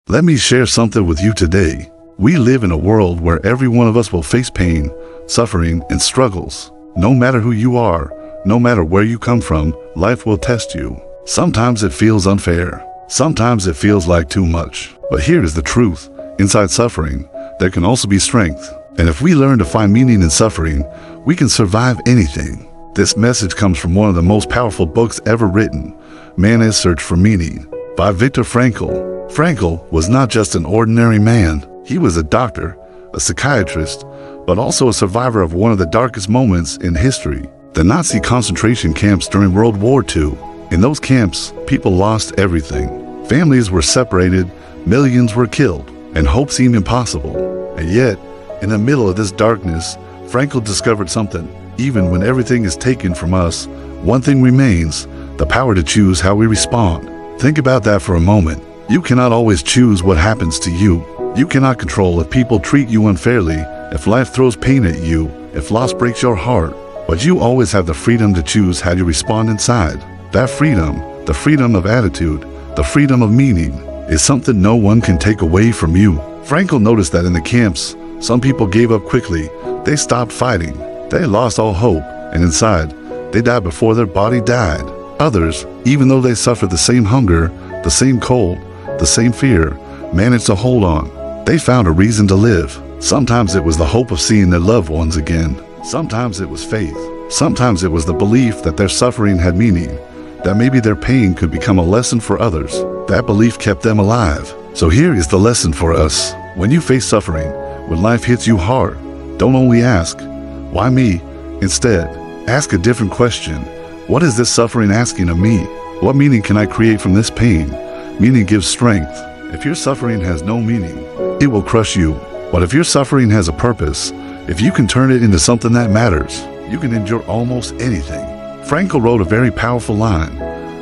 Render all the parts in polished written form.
Let me share something with you today. We live in a world where every one of us will face pain, suffering, and struggles. No matter who you are, no matter where you come from, life will test you. Sometimes it feels unfair. Sometimes it feels like too much. But here is the truth. Inside suffering, there can also be strength. And if we learn to find meaning in suffering, we can survive anything. This message comes from one of the most powerful books ever written, Man's Search for Meaning, by Viktor Frankl. Frankl was not just an ordinary man. He was a doctor, a psychiatrist, but also a survivor of one of the darkest moments in history, the Nazi concentration camps during World War II. In those camps, people lost everything. Families were separated, millions were killed, and hope seemed impossible. And yet, in the middle of this darkness, Frankl discovered something. Even when everything is taken from us, one thing remains: the power to choose how we respond. Think about that for a moment. You cannot always choose what happens to you. You cannot control if people treat you unfairly, if life throws pain at you, if loss breaks your heart. But you always have the freedom to choose how you respond inside. That freedom, the freedom of attitude, the freedom of meaning, is something no one can take away from you. Frankl noticed that in the camps, some people gave up quickly. They stopped fighting. They lost all hope, and inside, they died before their body died. Others, even though they suffered the same hunger, the same cold, the same fear, managed to hold on. They found a reason to live. Sometimes it was the hope of seeing their loved ones again. Sometimes it was faith. Sometimes it was the belief that their suffering had meaning, that maybe their pain could become a lesson for others. That belief kept them alive. So here is the lesson for us. When you face suffering, when life hits you hard, don't only ask, "Why me?" Instead, ask a different question. What is this suffering asking of me? What meaning can I create from this pain? Meaning gives strength. If your suffering has no meaning, it will crush you. But if your suffering has a purpose, if you can turn it into something that matters, you can endure almost anything. Frankl wrote a very powerful line: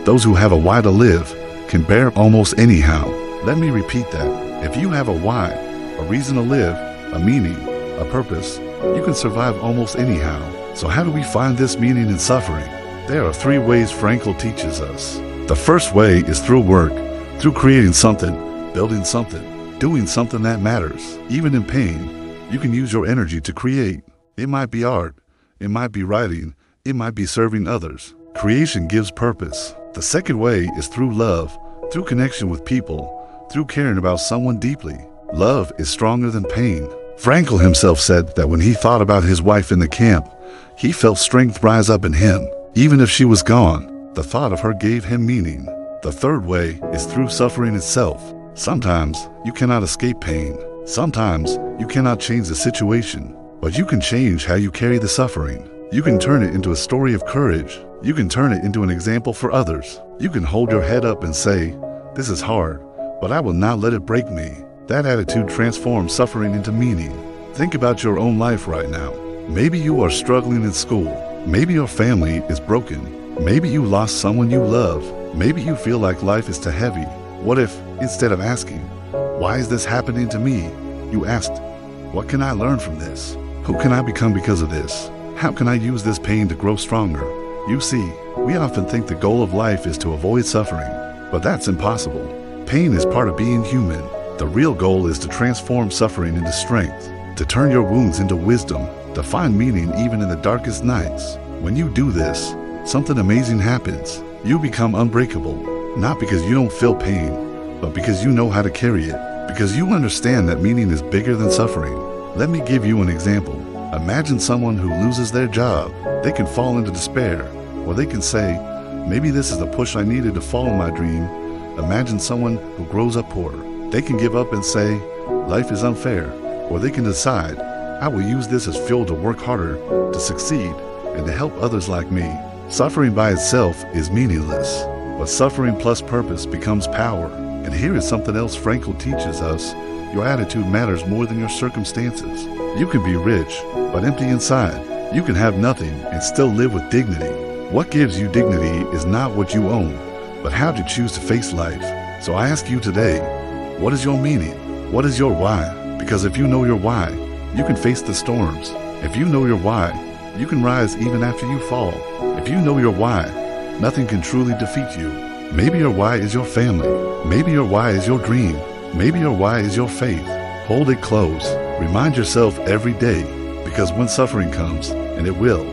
"Those who have a why to live can bear almost anyhow." Let me repeat that. If you have a why, a reason to live, a meaning, a purpose, you can survive almost anyhow. So how do we find this meaning in suffering? There are 3 ways Frankl teaches us. The first way is through work, through creating something, building something, doing something that matters. Even in pain, you can use your energy to create. It might be art, it might be writing, it might be serving others. Creation gives purpose. The second way is through love, through connection with people, through caring about someone deeply. Love is stronger than pain. Frankl himself said that when he thought about his wife in the camp, he felt strength rise up in him. Even if she was gone, the thought of her gave him meaning. The third way is through suffering itself. Sometimes you cannot escape pain. Sometimes you cannot change the situation, but you can change how you carry the suffering. You can turn it into a story of courage. You can turn it into an example for others. You can hold your head up and say, "This is hard, but I will not let it break me." That attitude transforms suffering into meaning. Think about your own life right now. Maybe you are struggling in school. Maybe your family is broken. Maybe you lost someone you love. Maybe you feel like life is too heavy. What if, instead of asking, "Why is this happening to me?" you asked, "What can I learn from this? Who can I become because of this? How can I use this pain to grow stronger?" You see, we often think the goal of life is to avoid suffering, but that's impossible. Pain is part of being human. The real goal is to transform suffering into strength, to turn your wounds into wisdom, to find meaning even in the darkest nights. When you do this, something amazing happens. You become unbreakable, not because you don't feel pain, but because you know how to carry it, because you understand that meaning is bigger than suffering. Let me give you an example. Imagine someone who loses their job. They can fall into despair, or they can say, "Maybe this is the push I needed to follow my dream." Imagine someone who grows up poor. They can give up and say, "Life is unfair," or they can decide, "I will use this as fuel to work harder, to succeed, and to help others like me." Suffering by itself is meaningless, but suffering plus purpose becomes power. And here is something else Frankl teaches us: your attitude matters more than your circumstances. You can be rich, but empty inside. You can have nothing and still live with dignity. What gives you dignity is not what you own, but how to choose to face life. So I ask you today, what is your meaning? What is your why? Because if you know your why, you can face the storms. If you know your why, you can rise even after you fall. If you know your why, nothing can truly defeat you. Maybe your why is your family. Maybe your why is your dream. Maybe your why is your faith. Hold it close. Remind yourself every day, because when suffering comes, and it will,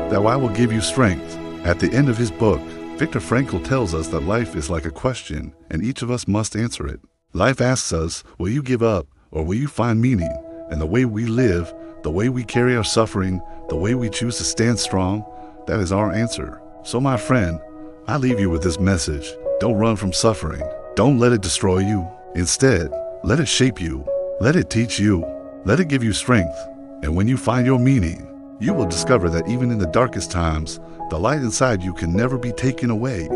that why will give you strength. At the end of his book, Viktor Frankl tells us that life is like a question, and each of us must answer it. Life asks us, will you give up, or will you find meaning? And the way we live, the way we carry our suffering, the way we choose to stand strong, that is our answer. So my friend, I leave you with this message. Don't run from suffering. Don't let it destroy you. Instead, let it shape you. Let it teach you. Let it give you strength. And when you find your meaning, you will discover that even in the darkest times, the light inside you can never be taken away.